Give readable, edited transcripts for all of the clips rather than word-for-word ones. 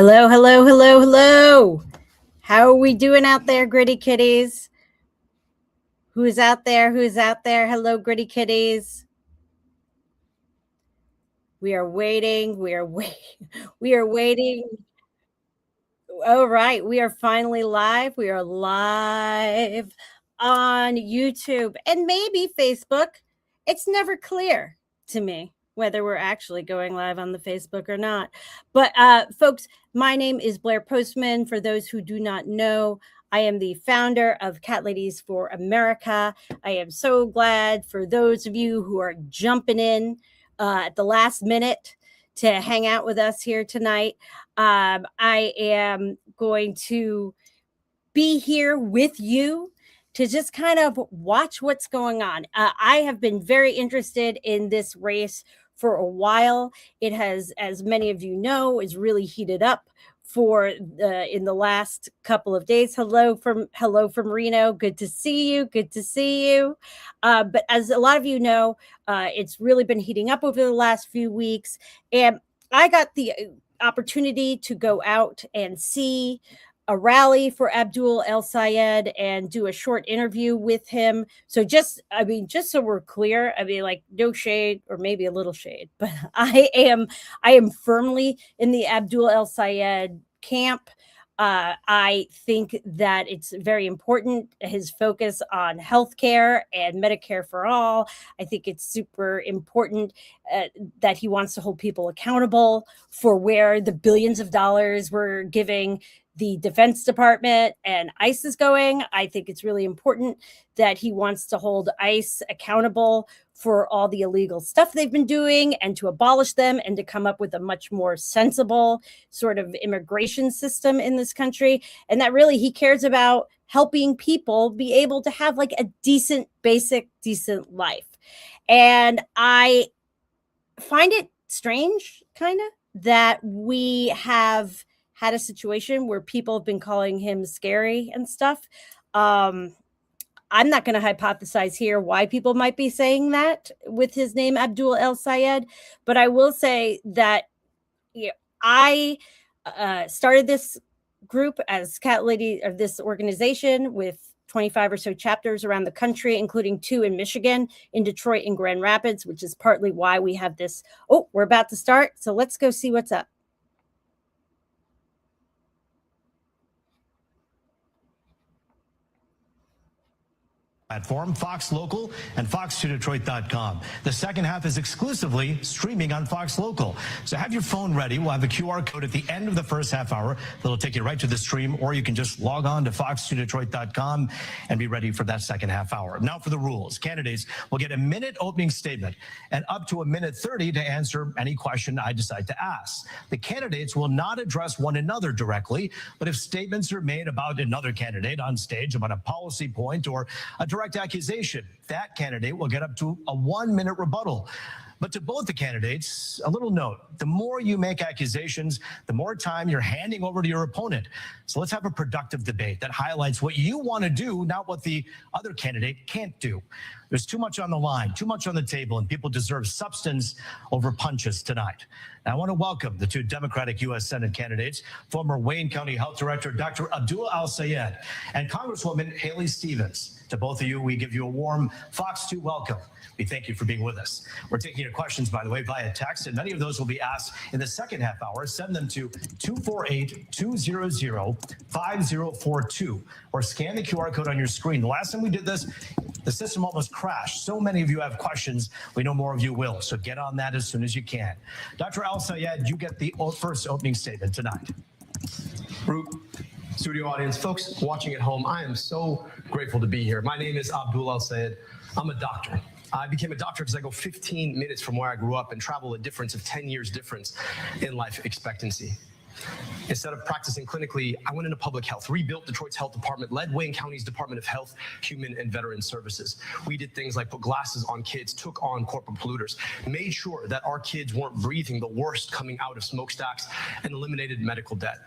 Hello, hello, hello, hello. How are we doing out there, gritty kitties? Who's out there? Who's out there? Hello, gritty kitties. We are waiting. We are waiting. We are waiting. All right. We are finally live. We are live on YouTube and maybe Facebook. It's never clear to me whether we're actually going live on the Facebook or not. But folks, my name is Blair Postman. For those who do not know, I am the founder of Cat Ladies for America. I am so glad for those of you who are jumping in at the last minute to hang out with us here tonight. I am going to be here with you to just kind of watch what's going on. I have been very interested in this race for a while. It has, as many of you know, is really heated up in the last couple of days. Hello from Reno. Good to see you. Good to see you. But as a lot of you know, it's really been heating up over the last few weeks, and I got the opportunity to go out and see a rally for Abdul El-Sayed and do a short interview with him. So just so we're clear, like no shade or maybe a little shade, but I am firmly in the Abdul El-Sayed camp. I think that it's very important, his focus on healthcare and Medicare for all. I think it's super important that he wants to hold people accountable for where the billions of dollars we're giving the Defense Department and ICE is going. I think it's really important that he wants to hold ICE accountable for all the illegal stuff they've been doing and to abolish them and to come up with a much more sensible sort of immigration system in this country. And that really he cares about helping people be able to have like a decent life. And I find it strange, kind of, that we have had a situation where people have been calling him scary and stuff. I'm not going to hypothesize here why people might be saying that with his name, Abdul El-Sayed, but I will say that I started this group as Cat Lady of this organization with 25 or so chapters around the country, including 2 in Michigan, in Detroit and Grand Rapids, which is partly why we have this. Oh, we're about to start. So let's go see what's up. Platform, Fox Local, and Fox2Detroit.com. The second half is exclusively streaming on Fox Local. So have your phone ready. We'll have a QR code at the end of the first half hour that'll take you right to the stream, or you can just log on to Fox2Detroit.com and be ready for that second half hour. Now for the rules. Candidates will get a minute opening statement and up to a minute 30 to answer any question I decide to ask. The candidates will not address one another directly, but if statements are made about another candidate on stage about a policy point or a direct accusation, that candidate will get up to a 1-minute rebuttal. But to both the candidates, a little note: the more you make accusations, the more time you're handing over to your opponent. So let's have a productive debate that highlights what you want to do, not what the other candidate can't do. There's too much on the line, too much on the table, and people deserve substance over punches tonight. Now, I want to welcome the 2 Democratic U.S. Senate candidates, former Wayne County Health Director Dr. Abdul El-Sayed and Congresswoman HaleyStevens. To both of you, we give you a warm Fox 2 welcome. We thank you for being with us. We're taking your questions, by the way, via text, and many of those will be asked in the second half hour. Send them to 248-200-5042 or scan the QR code on your screen. The last time we did this, the system almost crashed. So many of you have questions. We know more of you will, so get on that as soon as you can. Dr. El-Sayed, you get the first opening statement tonight. Root, studio audience, folks watching at home, I am so grateful to be here. My name is Abdul El-Sayed. I'm a doctor. I became a doctor because I go 15 minutes from where I grew up and travel a difference of 10 years difference in life expectancy. Instead of practicing clinically, I went into public health, rebuilt Detroit's health department, led Wayne County's Department of Health, Human and Veteran Services. We did things like put glasses on kids, took on corporate polluters, made sure that our kids weren't breathing the worst coming out of smokestacks, and eliminated medical debt.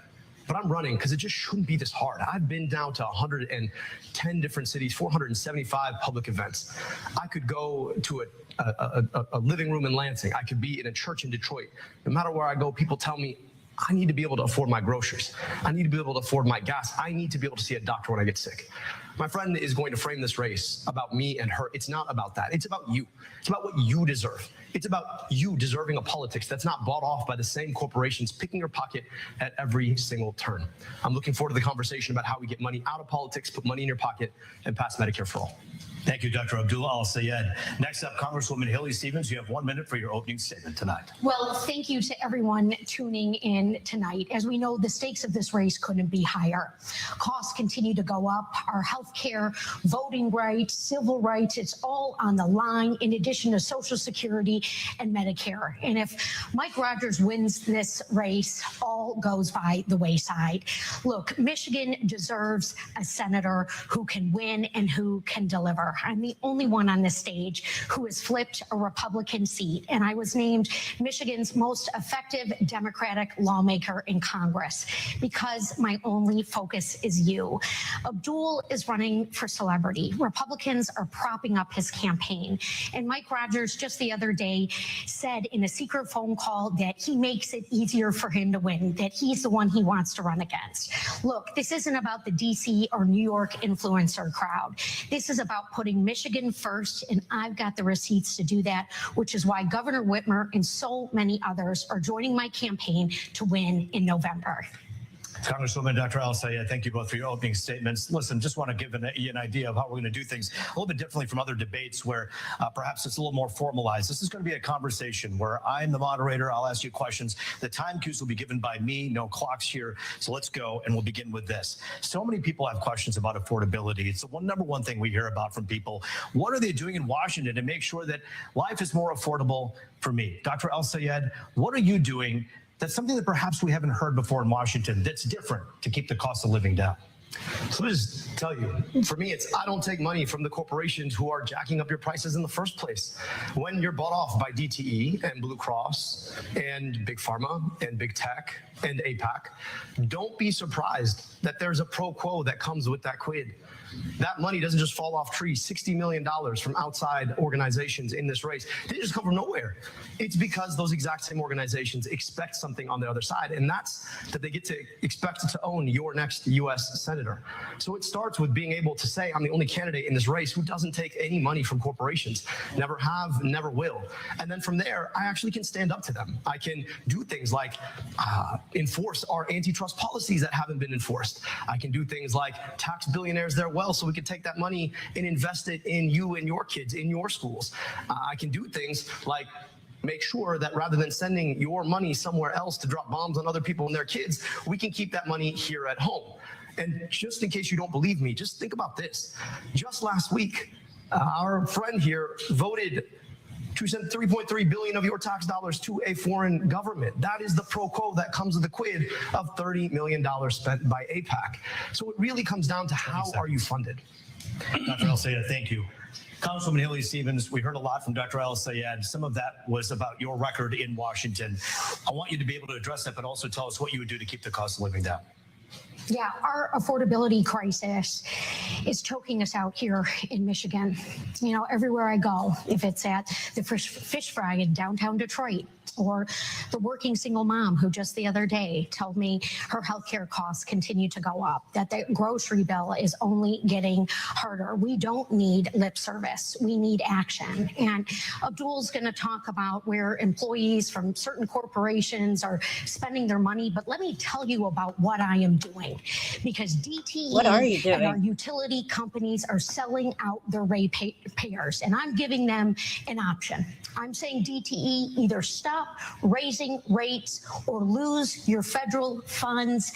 But I'm running because it just shouldn't be this hard. I've been down to 110 different cities, 475 public events. I could go to a living room in Lansing. I could be in a church in Detroit. No matter where I go, people tell me, I need to be able to afford my groceries. I need to be able to afford my gas. I need to be able to see a doctor when I get sick. My friend is going to frame this race about me and her. It's not about that. It's about you. It's about what you deserve. It's about you deserving a politics that's not bought off by the same corporations picking your pocket at every single turn. I'm looking forward to the conversation about how we get money out of politics, put money in your pocket, and pass Medicare for all. Thank you, Dr. Abdul El-Sayed. Next up, Congresswoman HaleyStevens, you have 1 minute for your opening statement tonight. Well, thank you to everyone tuning in tonight. As we know, the stakes of this race couldn't be higher. Costs continue to go up. Our health care, voting rights, civil rights, it's all on the line, in addition to Social Security and Medicare. And if Mike Rogers wins this race, all goes by the wayside. Look, Michigan deserves a senator who can win and who can deliver. I'm the only one on this stage who has flipped a Republican seat, and I was named Michigan's most effective Democratic lawmaker in Congress because my only focus is you. Abdul is running for celebrity. Republicans are propping up his campaign, and Mike Rogers just the other day said in a secret phone call that he makes it easier for him to win, that he's the one he wants to run against. Look, this isn't about the DC or New York influencer crowd. This is about putting Michigan first, and I've got the receipts to do that, which is why Governor Whitmer and so many others are joining my campaign to win in November. Congresswoman Dr. El-Sayed, thank you both for your opening statements. Listen, just want to give you an idea of how we're going to do things a little bit differently from other debates where perhaps it's a little more formalized. This is going to be a conversation where I'm the moderator. I'll ask you questions. The time cues will be given by me. No clocks here. So let's go, and we'll begin with this. So many people have questions about affordability. It's the number one thing we hear about from people. What are they doing in Washington to make sure that life is more affordable for me? Dr. El-Sayed, what are you doing that's something that perhaps we haven't heard before in Washington that's different to keep the cost of living down? So let me just tell you, for me, it's I don't take money from the corporations who are jacking up your prices in the first place. When you're bought off by DTE and Blue Cross and Big Pharma and Big Tech and APAC, don't be surprised that there's a pro quo that comes with that quid. That money doesn't just fall off trees. $60 million from outside organizations in this race, they just come from nowhere. It's because those exact same organizations expect something on the other side, and that's that they get to expect to own your next U.S. senator. So it starts with being able to say, I'm the only candidate in this race who doesn't take any money from corporations, never have, never will. And then from there, I actually can stand up to them. I can do things like enforce our antitrust policies that haven't been enforced. I can do things like tax billionaires their wealth so we can take that money and invest it in you and your kids, in your schools. I can do things like make sure that rather than sending your money somewhere else to drop bombs on other people and their kids, we can keep that money here at home. And just in case you don't believe me, just think about this. Just last week, our friend here voted to send $3.3 billion of your tax dollars to a foreign government. That is the pro quo that comes with the quid of $30 million spent by APAC. So it really comes down to how are you funded? Dr. El-Sayed, thank you. Congresswoman HaleyStevens, we heard a lot from Dr. El-Sayed. Some of that was about your record in Washington. I want you to be able to address that, but also tell us what you would do to keep the cost of living down. Yeah, our affordability crisis is choking us out here in Michigan. You know, everywhere I go, if it's at the fish fry in downtown Detroit, or the working single mom who just the other day told me her healthcare costs continue to go up, that the grocery bill is only getting harder. We don't need lip service. We need action. And Abdul's going to talk about where employees from certain corporations are spending their money. But let me tell you about what I am doing, because DTE What are you doing? and our utility companies are selling out their ratepayers, and I'm giving them an option. I'm saying DTE, either stop raising rates or lose your federal funds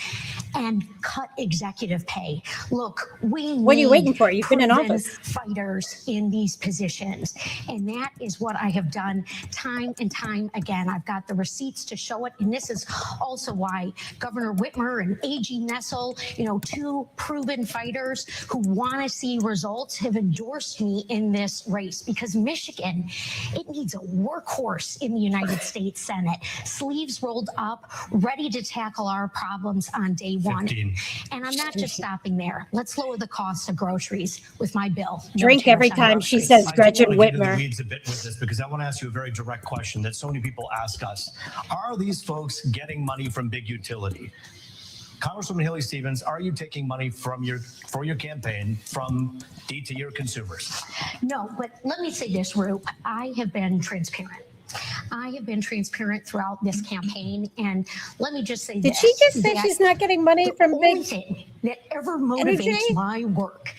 and cut executive pay. Look, we What are you waiting for? You've been in proven office. fighters in these positions, and that is what I have done time and time again. I've got the receipts to show it, and this is also why Governor Whitmer and AG Ness muscle. You know, two proven fighters who want to see results have endorsed me in this race because Michigan, it needs a workhorse in the United States Senate, sleeves rolled up, ready to tackle our problems on day one. 15. And I'm not just stopping there. Let's lower the cost of groceries with my bill. No Drink every tariffs on time she groceries. says I do Gretchen want to get into the Whitmer. weeds a bit with this because I want to ask you a very direct question that so many people ask us. Are these folks getting money from big utility? Congresswoman HaleyStevens, are you taking money for your campaign from DT or consumers? No, but let me say this, Roop. I have been transparent. I have been transparent throughout this campaign, and let me just say Did this. she just say that she's not getting money from the only big? thing that ever motivates Energy? my work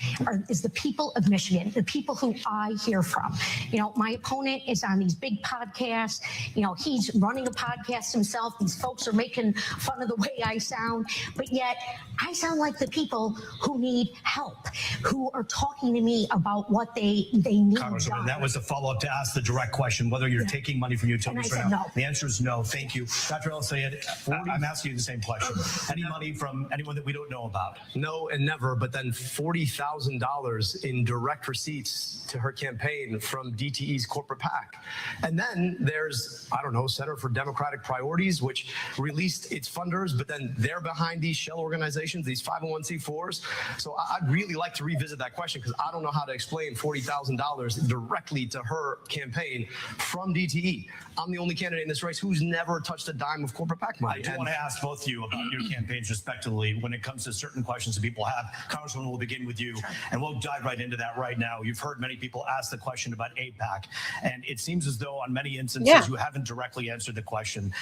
is the people of Michigan, the people who I hear from. You know, my opponent is on these big podcasts. You know, he's running a podcast himself. These folks are making fun of the way I sound, but yet I sound like the people who need help, who are talking to me about what they need Congresswoman, done. that was a follow-up to ask the direct question, whether you're taking money from utilities And I right said now. no. The answer is no. Thank you. Dr. El-Sayed, I'm asking you the same question. Any money from anyone that we don't know about? No and never, but then $40,000 in direct receipts to her campaign from DTE's corporate PAC. And then there's, I don't know, Center for Democratic Priorities, which released its funders, but then they're behind these shell organizations, these 501c4s. So I'd really like to revisit that question because I don't know how to explain $40,000 directly to her campaign from DTE. I'm the only candidate in this race who's never touched a dime of corporate PAC money. I do want to ask both of you about your campaigns respectively when it comes to certain questions that people have. Congresswoman, we'll begin with you, and we'll dive right into that right now. You've heard many people ask the question about AIPAC, and it seems as though on many instances you haven't directly answered the question.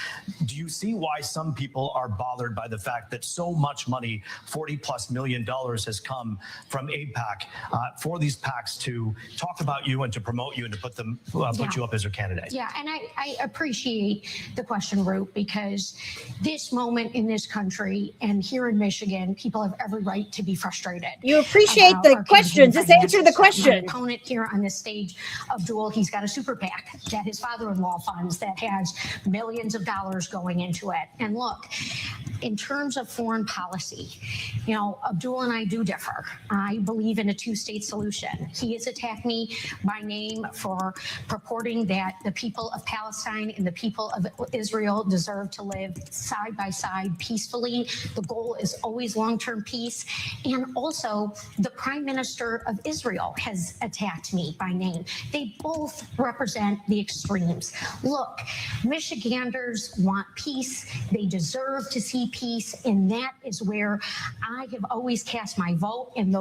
Do you see why some people are bothered by the fact that so much money, $40+ million, has come from AIPAC for these PACs to talk about you and to promote you and to put you up as their candidate? Yeah, and I appreciate the question, Roop, because this moment in this country and here in Michigan, people have every right to be frustrated. You appreciate the question. Just answer the question. My opponent here on this stage, Abdul, he's got a super PAC that his father-in-law funds that has millions of dollars going into it. And look, in terms of foreign policy, you know, Abdul and I do differ. I believe in a two-state solution. He has attacked me by name for purporting that the people of Palestine and the people of Israel deserve to live side by side peacefully. The goal is always long-term peace. And also, the Prime Minister of Israel has attacked me by name. They both represent the extremes. Look, Michiganders want peace. They deserve to see peace. And that is where I have always cast my vote. And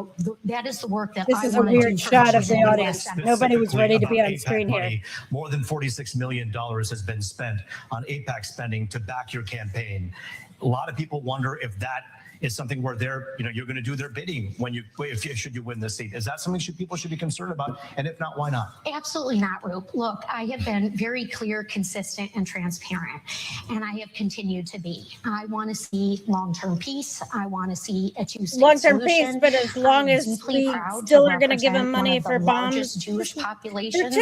that is the work that This I is a want to do weird for shot of the Michigan. audience. Nobody was ready to be on screen here. Money, more than $46 million has been spent on AIPAC spending to back your campaign. A lot of people wonder if that is something where you're going to do their bidding should you win this seat. Is that something people should be concerned about? And if not, why not? Absolutely not, Roop. Look, I have been very clear, consistent, and transparent, and I have continued to be. I want to see long-term peace. I want to see a two-state Long-term solution. peace, but as long as we still are going to give them money for bombs, Jewish populations.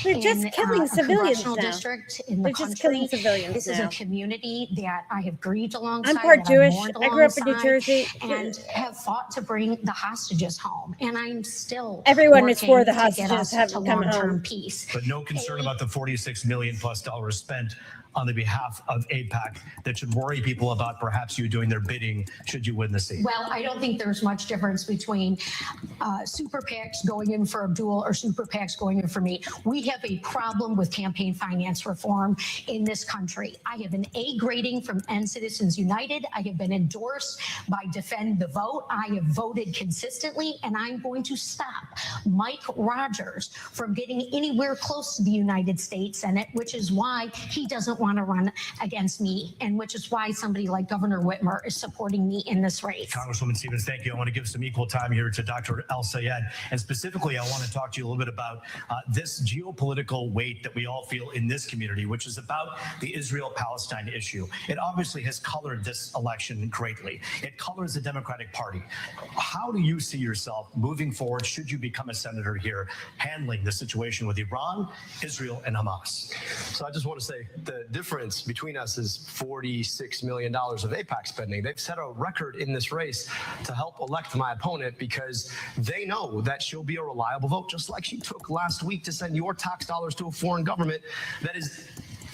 They're just killing civilians now. District in the They're just killing civilians This is a community that I have grieved alongside. I'm part that I've Jewish. mourned I grew up in New alongside, Jersey. and have fought to bring the hostages home. And I'm still Everyone is for the working to get hostages us have to come long-term home. peace. But no concern about the $46 million+ spent on the behalf of AIPAC that should worry people about perhaps you doing their bidding should you win the seat? Well, I don't think there's much difference between super PACs going in for Abdul or super PACs going in for me. We have a problem with campaign finance reform in this country. I have an A grading from End Citizens United. I have been endorsed by Defend the Vote. I have voted consistently, and I'm going to stop Mike Rogers from getting anywhere close to the United States Senate, which is why he doesn't want to run against me, and which is why somebody like Governor Whitmer is supporting me in this race. Congresswoman Stevens, thank you. I want to give some equal time here to Dr. El-Sayed. And specifically, I want to talk to you a little bit about this geopolitical weight that we all feel in this community, which is about the Israel-Palestine issue. It obviously has colored this election greatly. It colors the Democratic Party. How do you see yourself moving forward, should you become a senator here, handling the situation with Iran, Israel, and Hamas? So I just want to say the difference between us is $46 million of AIPAC spending. They've set a record in this race to help elect my opponent because they know that she'll be a reliable vote, just like she took last week to send your tax dollars to a foreign government that is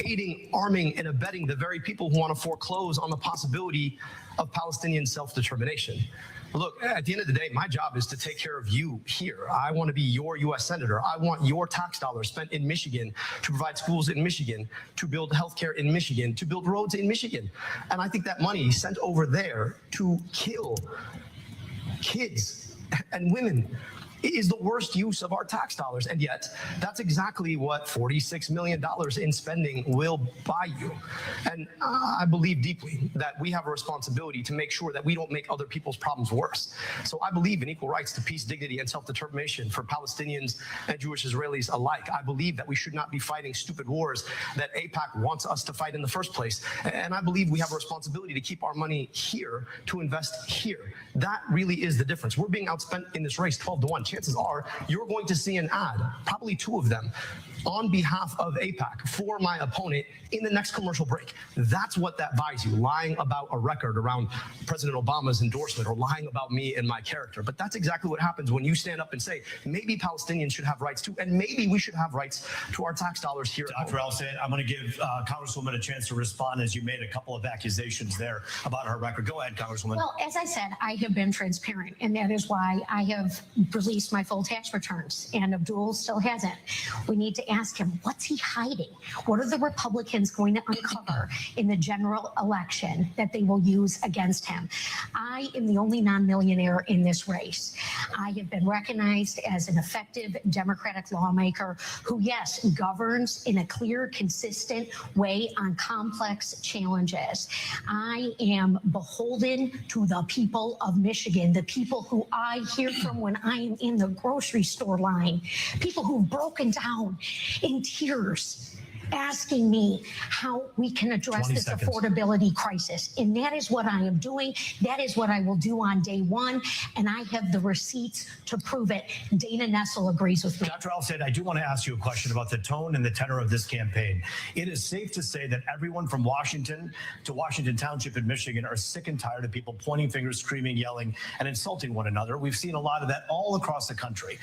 aiding, arming, and abetting the very people who want to foreclose on the possibility of Palestinian self-determination. Look, at the end of the day, my job is to take care of you here. I want to be your U.S. Senator. I want your tax dollars spent in Michigan to provide schools in Michigan, to build healthcare in Michigan, to build roads in Michigan. And I think that money sent over there to kill kids and women is the worst use of our tax dollars. And yet, that's exactly what $46 million in spending will buy you. And I believe deeply that we have a responsibility to make sure that we don't make other people's problems worse. So I believe in equal rights to peace, dignity, and self-determination for Palestinians and Jewish Israelis alike. I believe that we should not be fighting stupid wars that AIPAC wants us to fight in the first place. And I believe we have a responsibility to keep our money here, to invest here. That really is the difference. We're being outspent in this race 12-1. Chances are you're going to see an ad, probably 2 of them, on behalf of AIPAC for my opponent in the next commercial break. That's what that buys you, lying about a record around President Obama's endorsement or lying about me and my character. But that's exactly what happens when you stand up and say, maybe Palestinians should have rights too, and maybe we should have rights to our tax dollars here. Dr. El-Sayed, I'm going to give Congresswoman a chance to respond as you made a couple of accusations there about her record. Go ahead, Congresswoman. Well, as I said, I have been transparent, and that is why I have released my full tax returns, and Abdul still hasn't. We need to ask him, what's he hiding? What are the Republicans going to uncover in the general election that they will use against him? I am the only non-millionaire in this race. I have been recognized as an effective Democratic lawmaker who, yes, governs in a clear, consistent way on complex challenges. I am beholden to the people of Michigan, the people who I hear from when I am in the grocery store line, people who've broken down in tears asking me how we can address this affordability crisis. And that is what I am doing. That is what I will do on day one. And I have the receipts to prove it. Dana Nessel agrees with me. Dr. El-Sayed, I do want to ask you a question about the tone and the tenor of this campaign. It is safe to say that everyone from Washington to Washington Township in Michigan are sick and tired of people pointing fingers, screaming, yelling, and insulting one another. We've seen a lot of that all across the country.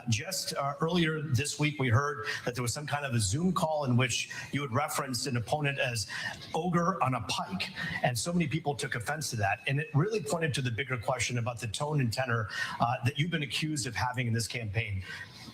Just earlier this week, we heard that there was some kind of a Zoom call in which you had referenced an opponent as ogre on a pike, and so many people took offense to that. And it really pointed to the bigger question about the tone and tenor that you've been accused of having in this campaign.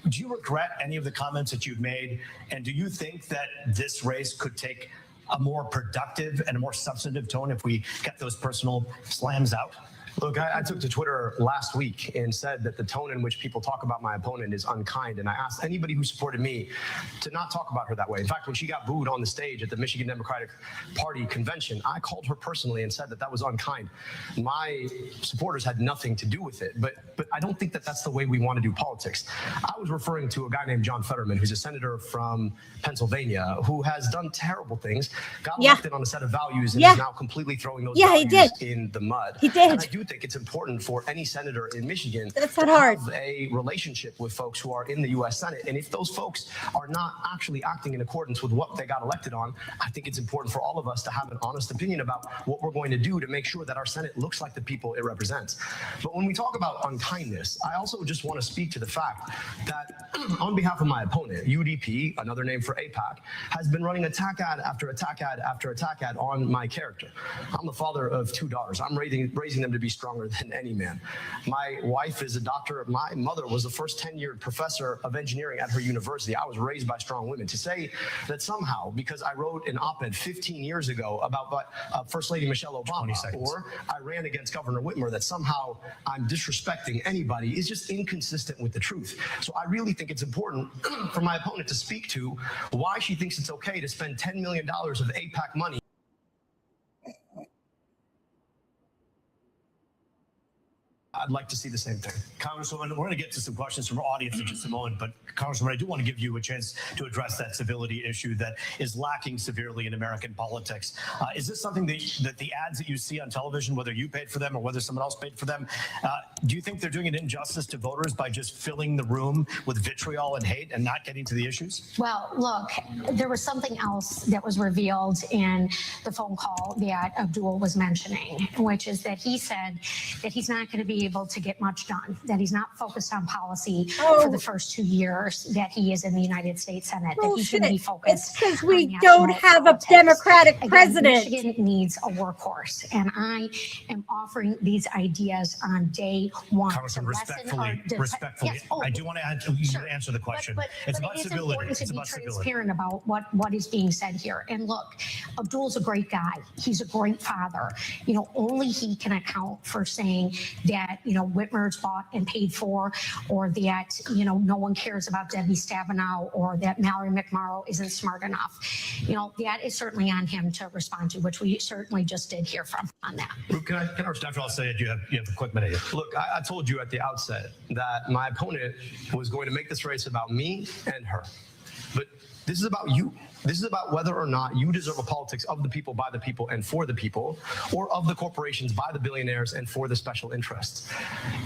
Do you regret any of the comments that you've made? And do you think that this race could take a more productive and a more substantive tone if we get those personal slams out? Look, I took to Twitter last week and said that the tone in which people talk about my opponent is unkind. And I asked anybody who supported me to not talk about her that way. In fact, when she got booed on the stage at the Michigan Democratic Party convention, I called her personally and said that that was unkind. My supporters had nothing to do with it. But I don't think that that's the way we want to do politics. I was referring to a guy named John Fetterman, who's a senator from Pennsylvania, who has done terrible things, got elected on a set of values, and is now completely throwing those values in the mud. He did. And I do think it's important for any senator in Michigan to have a relationship with folks who are in the U.S. Senate. And if those folks are not actually acting in accordance with what they got elected on, I think it's important for all of us to have an honest opinion about what we're going to do to make sure that our Senate looks like the people it represents. But when we talk about unkindness, I also just want to speak to the fact that on behalf of my opponent, UDP, another name for AIPAC, has been running attack ad after attack ad after attack ad on my character. I'm the father of 2 daughters. I'm raising them to be stronger than any man. My wife is a doctor. My mother was the first tenured professor of engineering at her university. I was raised by strong women. To say that somehow, because I wrote an op-ed 15 years ago about what First Lady Michelle Obama, or I ran against Governor Whitmer, that somehow I'm disrespecting anybody is just inconsistent with the truth. So I really think it's important for my opponent to speak to why she thinks it's okay to spend $10 million of AIPAC money I'd like to see the same thing. Congresswoman, we're going to get to some questions from our audience in just a moment, but Congresswoman, I do want to give you a chance to address that civility issue that is lacking severely in American politics. Is this something that the ads that you see on television, whether you paid for them or whether someone else paid for them, do you think they're doing an injustice to voters by just filling the room with vitriol and hate and not getting to the issues? Well, look, there was something else that was revealed in the phone call that Abdul was mentioning, which is that he said that he's not going to be able to get much done, that he's not focused on policy for the first 2 years that he is in the the United States Senate, that he's going to be focused. It's because we don't have a Democratic president. Michigan needs a workhorse, and I am offering these ideas on day one. Congressman, respectfully, yes, I do want to answer the question. It's about civility. It's about civility. Transparent about what is being said here. And look, Abdul's a great guy. He's a great father. You know, only he can account for saying that, you know, Whitmer's bought and paid for, or that, you know, no one cares about Debbie Stabenow, or that Mallory McMorrow isn't smart enough. You know, that is certainly on him to respond to, which we certainly just did hear from on that. Can I Dr. El-Sayed, you have a quick minute here. Look, I told you at the outset that my opponent was going to make this race about me and her. But this is about you. This is about whether or not you deserve a politics of the people, by the people, and for the people, or of the corporations, by the billionaires, and for the special interests.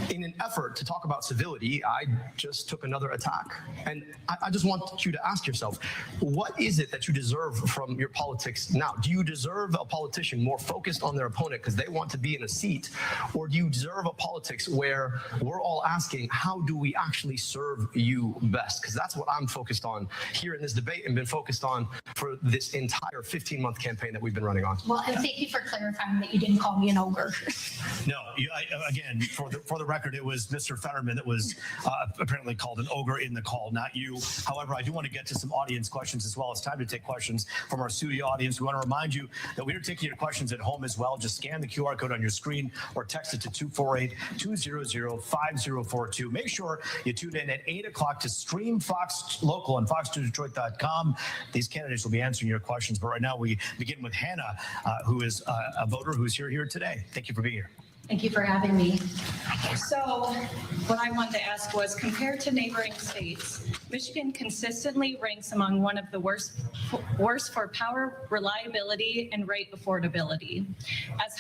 In an effort to talk about civility, I just took another attack. And I just want you to ask yourself, what is it that you deserve from your politics now? Do you deserve a politician more focused on their opponent because they want to be in a seat? Or do you deserve a politics where we're all asking, how do we actually serve you best? Because that's what I'm focused on here in this debate and been focused on for this entire 15-month campaign that we've been running on. Well, and thank you for clarifying that you didn't call me an ogre. No, again, for the record, it was Mr. Fetterman that was apparently called an ogre in the call, not you. However, I do want to get to some audience questions as well. It's time to take questions from our studio audience. We want to remind you that we are taking your questions at home as well. Just scan the QR code on your screen or text it to 248-200-5042. Make sure you tune in at 8 o'clock to stream Fox Local on fox2detroit.com. These candidates will be answering your questions, but right now we begin with Hannah, who is a voter who's here today. Thank you for being here. Thank you for having me. So what I wanted to ask was, compared to neighboring states, Michigan consistently ranks among one of the worst for power reliability and rate affordability. As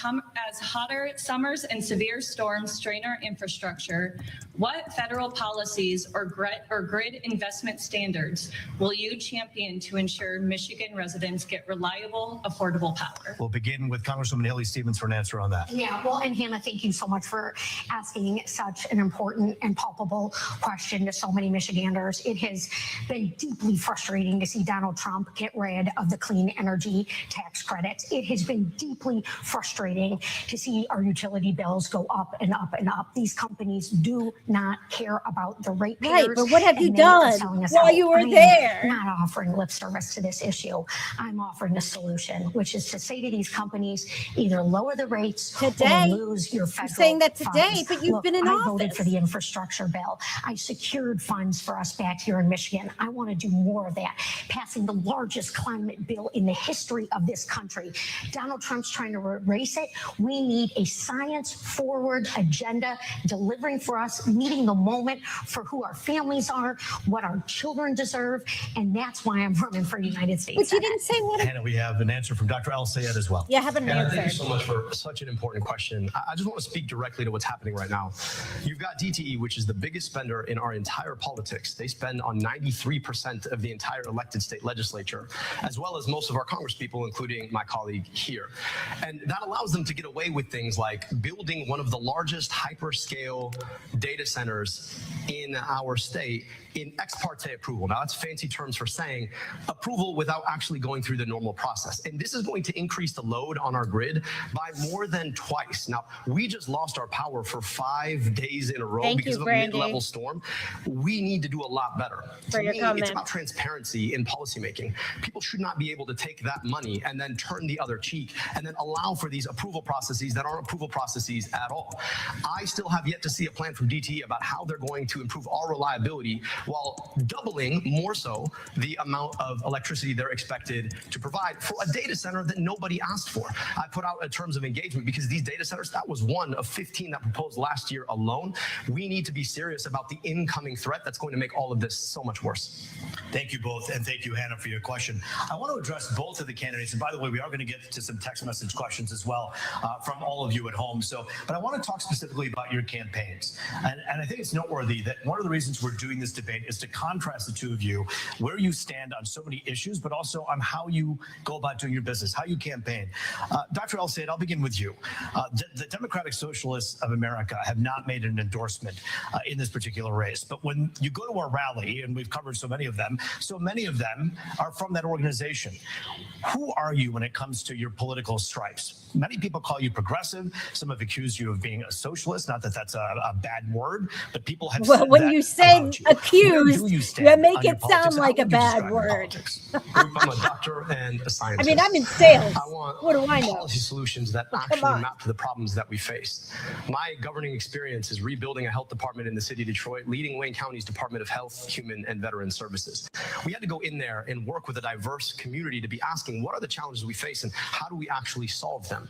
hotter summers and severe storms strain our infrastructure, what federal policies or grid investment standards will you champion to ensure Michigan residents get reliable, affordable power? We'll begin with Congresswoman HaleyStevens for an answer on that. Yeah, well, and Hannah, thank you so much for asking such an important and palpable question to so many Michiganders. It has been deeply frustrating to see Donald Trump get rid of the clean energy tax credits. It has been deeply frustrating to see our utility bills go up and up and up. These companies do not care about the ratepayers. Right, but what have you done while you were there? I'm not offering lip service to this issue. I'm offering a solution, which is to say to these companies, either lower the rates today, or lose your federal You're saying that today, funds. but you've been in office. I voted for the infrastructure bill. I secured funds for us back here in Michigan. I want to do more of that, passing the largest climate bill in the history of this country. Donald Trump's trying to erase it. We need a science-forward agenda, delivering for us, meeting the moment for who our families are, what our children deserve, and that's why I'm running for United States But you Senate. didn't say what. Hannah, we have an answer from Dr. El-Sayed as well. Yeah, have an answer. Thank you so much for such an important question. I just want to speak directly to what's happening right now. You've got DTE, which is the biggest spender in our entire politics. They spend on 93% of the entire elected state legislature, as well as most of our congresspeople, including my colleague here. And that allows them to get away with things like building one of the largest hyperscale data centers in our state in ex parte approval. Now, that's fancy terms for saying approval without actually going through the normal process. And this is going to increase the load on our grid by more than twice. Now, we just lost our power for 5 days in a row because of a mid-level storm. We need to do a lot better. For To your me, comment. it's about transparency in policymaking. People should not be able to take that money and then turn the other cheek and then allow for these approval processes that aren't approval processes at all. I still have yet to see a plan from DTE about how they're going to improve our reliability while doubling more so the amount of electricity they're expected to provide for a data center that nobody asked for. I put out terms of engagement because these data centers, that was one of 15 that proposed last year alone. We need to be serious about the incoming threat that's going to make all of this so much worse. Thank you both, and thank you, Hannah, for your question. I want to address both of the candidates, and by the way, we are going to get to some text message questions as well from all of you at home. But I want to talk specifically about your campaigns, and I think it's noteworthy that one of the reasons we're doing this debate is to contrast the two of you, where you stand on so many issues, but also on how you go about doing your business, how you campaign. Dr. El-Sayed, I'll begin with you. The Democratic Socialists of America have not made an endorsement in this particular race, but when you go to our rally, and we've covered so many of them are from that organization. Who are you when it comes to your political stripes? Many people call you progressive. Some have accused you of being a socialist. Not that that's a bad word, but people have said when that you say accused, you make it sound like a bad word. I'm a doctor and a scientist. I mean, I'm in sales. I want What do I know? policy solutions that actually map to the problems that we face. My governing experience is rebuilding a health department in the city of Detroit, leading Wayne County's Department of Health, Human and Veteran Services. We had to go in there and work with a diverse community to be asking, what are the challenges we face and how do we actually solve them?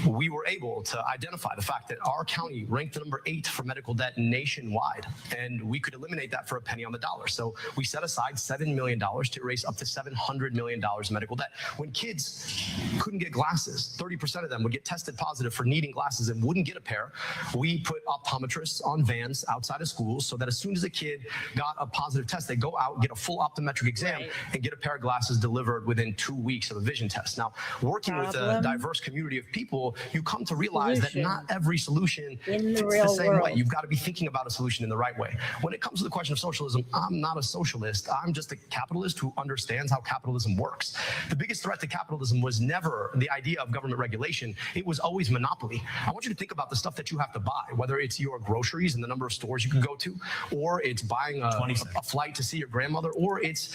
We were able to identify the fact that our county ranked number 8 for medical debt nationwide, and we could eliminate that for a penny on the dollar. So we set aside $7 million to erase up to $700 million in medical debt. When kids couldn't get glasses, 30% of them would get tested positive for needing glasses and wouldn't get a pair. We put optometrists on vans outside of schools so that as soon as a kid got a positive test, they go out, get a full optometric exam, and get a pair of glasses delivered within 2 weeks of a vision test. Now, working with a diverse community of people, you come to realize that not every solution fits the same way. You've got to be thinking about a solution in the right way. When it comes to the question of socialism, I'm not a socialist. I'm just a capitalist who understands how capitalism works. The biggest threat to capitalism was never the idea of government regulation. It was always monopoly. I want you to think about the stuff that you have to buy, whether it's your groceries and the number of stores you can go to, or it's buying a flight to see your grandmother, or it's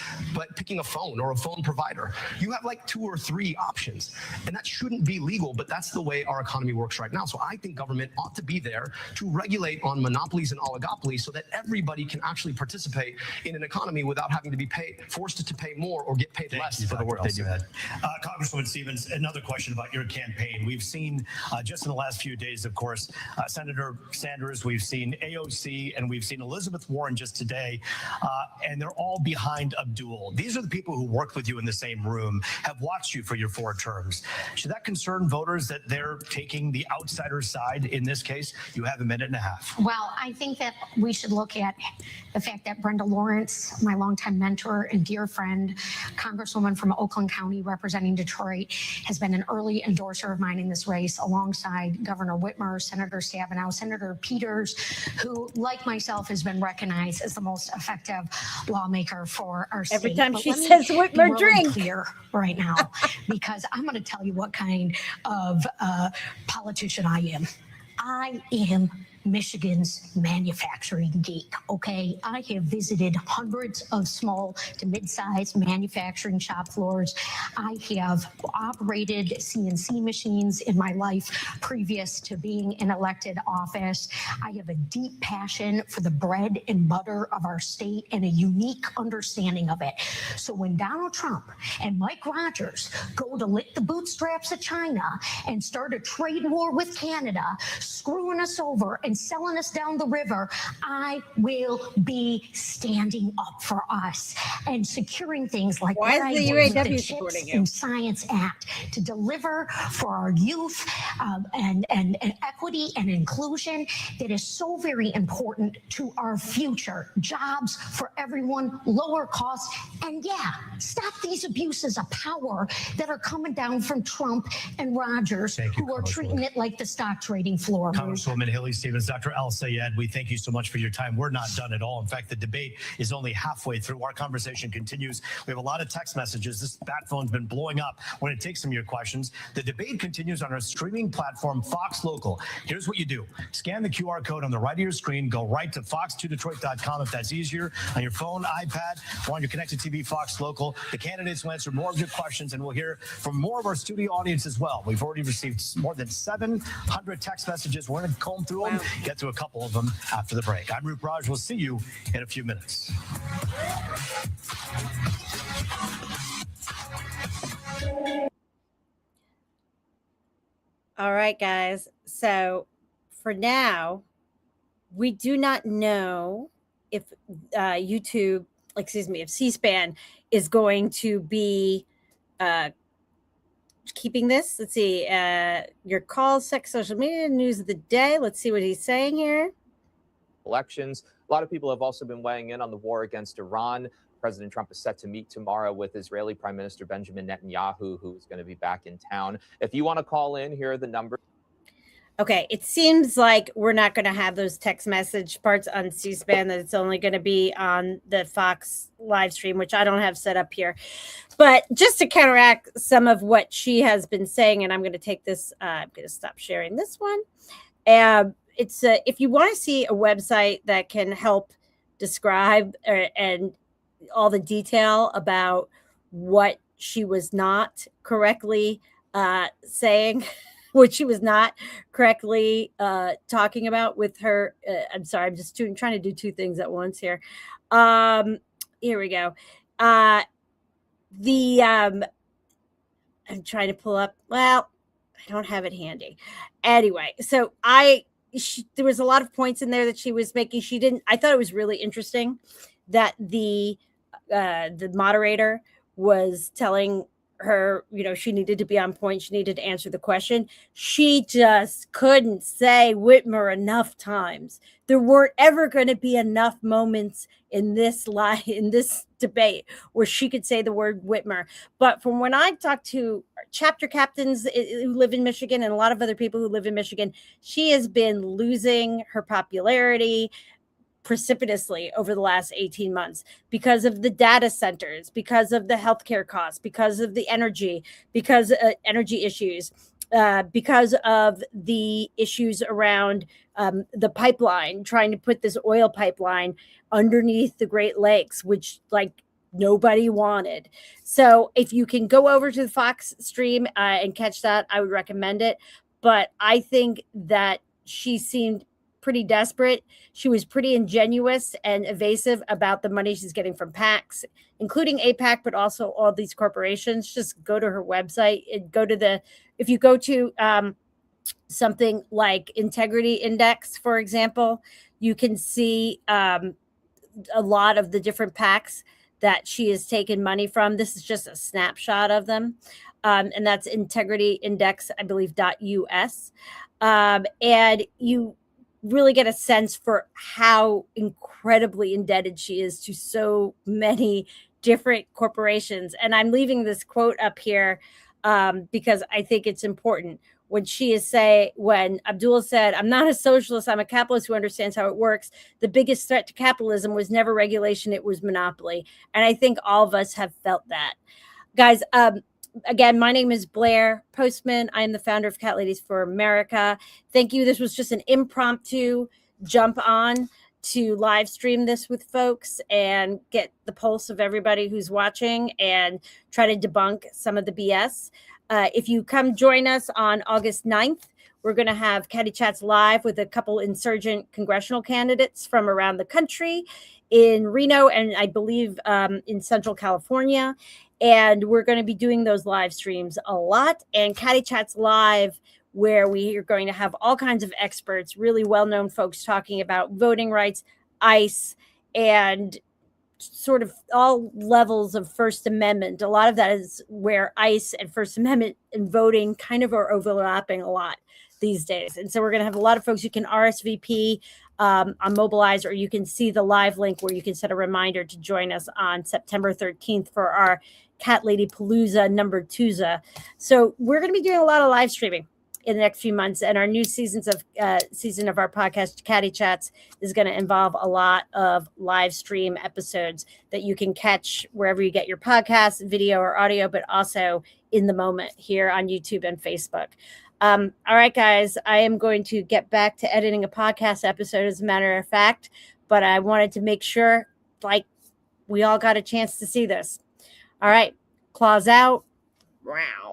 picking a phone or a phone provider. You have like 2 or 3 options, and that shouldn't be legal, but that's the way our economy works right now. So I think government ought to be there to regulate on monopolies and oligopolies so that everybody can actually participate in an economy without having to be forced to pay more or get paid less for the work they do. Congresswoman Stevens, another question about your campaign. We've seen just in the last few days, of course, Senator Sanders, we've seen AOC, and we've seen Elizabeth Warren just today, and they're all behind Abdul. These are the people who worked with you in the same room, have watched you for your 4 terms. Should that concern voters that they're taking the outsider's side in this case? You have a minute and a half. Well, I think that we should look at the fact that Brenda Lawrence, my longtime mentor and dear friend, Congresswoman from Oakland County representing Detroit, has been an early endorser of mine in this race alongside Governor Whitmer, Senator Stabenow, Senator Peters, who, like myself, has been recognized as the most effective lawmaker for our state. Every time she says Whitmer, drink. Clear right now, because I'm going to tell you what kind of politician I am. I am Michigan's manufacturing geek, okay? I have visited hundreds of small to mid-sized manufacturing shop floors. I have operated CNC machines in my life previous to being in elected office. I have a deep passion for the bread and butter of our state and a unique understanding of it. So when Donald Trump and Mike Rogers go to lick the bootstraps of China and start a trade war with Canada, screwing us over and selling us down the river, I will be standing up for us and securing things like the Chips and Science Act to deliver for our youth and equity and inclusion that is so very important to our future. Jobs for everyone, lower costs, and stop these abuses of power that are coming down from Trump and Rogers, who are treating it like the stock trading floor. Congresswoman Haley Stevens, words, Dr. El-Sayed. We thank you so much for your time. We're not done at all. In fact, the debate is only halfway through. Our conversation continues. We have a lot of text messages. This bat phone's been blowing up when it takes some of your questions. The debate continues on our streaming platform, Fox Local. Here's what you do. Scan the QR code on the right of your screen. Go right to fox2detroit.com if that's easier, on your phone, iPad, or on your connected TV, Fox Local. The candidates will answer more of your questions, and we'll hear from more of our studio audience as well. We've already received more than 700 text messages. We're going to comb through them, get to a couple of them after the break. I'm Roop Raj. We'll see you in a few minutes. All right, guys. So for now, we do not know if if C-SPAN is going to be keeping this. Let's see. Your calls, sex, social media, news of the day. Let's see what he's saying here. Elections. A lot of people have also been weighing in on the war against Iran. President Trump is set to meet tomorrow with Israeli Prime Minister Benjamin Netanyahu, who is going to be back in town. If you want to call in, here are the numbers. Okay, it seems like we're not going to have those text message parts on C-SPAN, that it's only going to be on the Fox live stream, which I don't have set up here. But just to counteract some of what she has been saying, and I'm going to take this, I'm going to stop sharing this one. It's if you want to see a website that can help describe and all the detail about what she was not correctly saying, what she was not correctly talking about with her. I'm sorry, I'm just trying to do two things at once here. Here we go. I'm trying to pull up. Well, I don't have it handy. Anyway, so there was a lot of points in there that she was making. I thought it was really interesting that the moderator was telling her, she needed to be on point. She needed to answer the question. She just couldn't say Whitmer enough times. There weren't ever going to be enough moments in this debate where she could say the word Whitmer. But from when I talked to chapter captains who live in Michigan and a lot of other people who live in Michigan, she has been losing her popularity precipitously over the last 18 months because of the data centers, because of the healthcare costs, because of the energy, because energy issues, because of the issues around the pipeline, trying to put this oil pipeline underneath the Great Lakes, which nobody wanted. So if you can go over to the Fox stream and catch that, I would recommend it. But I think that she seemed pretty desperate. She was pretty ingenuous and evasive about the money she's getting from PACs, including APAC, but also all these corporations. Just go to her website and if you go to something like Integrity Index, for example, you can see a lot of the different PACs that she has taken money from. This is just a snapshot of them. And that's Integrity Index, I believe, .us. And you really get a sense for how incredibly indebted she is to so many different corporations. And I'm leaving this quote up here because I think it's important. When Abdul said, "I'm not a socialist, I'm a capitalist who understands how it works. The biggest threat to capitalism was never regulation, it was monopoly." And I think all of us have felt that. Guys, again, my name is Blair Postman. I am the founder of Cat Ladies for America. Thank you. This was just an impromptu jump on to live stream this with folks and get the pulse of everybody who's watching and try to debunk some of the BS. If you come join us on August 9th, we're going to have Catty Chats live with a couple insurgent congressional candidates from around the country in Reno and I believe in Central California. And we're going to be doing those live streams a lot. And Catty Chats Live, where we are going to have all kinds of experts, really well-known folks talking about voting rights, ICE, and sort of all levels of First Amendment. A lot of that is where ICE and First Amendment and voting kind of are overlapping a lot these days. And so we're going to have a lot of folks who can RSVP on Mobilize, or you can see the live link where you can set a reminder to join us on September 13th for our Cat Lady Palooza #2. So we're going to be doing a lot of live streaming. in the next few months. And our new season of our podcast, Caddy Chats, is going to involve a lot of live stream episodes that you can catch wherever you get your podcasts, video or audio, but also in the moment here on YouTube and Facebook. All right, guys, I am going to get back to editing a podcast episode, as a matter of fact, but I wanted to make sure, like, we all got a chance to see this. All right, claws out. Wow.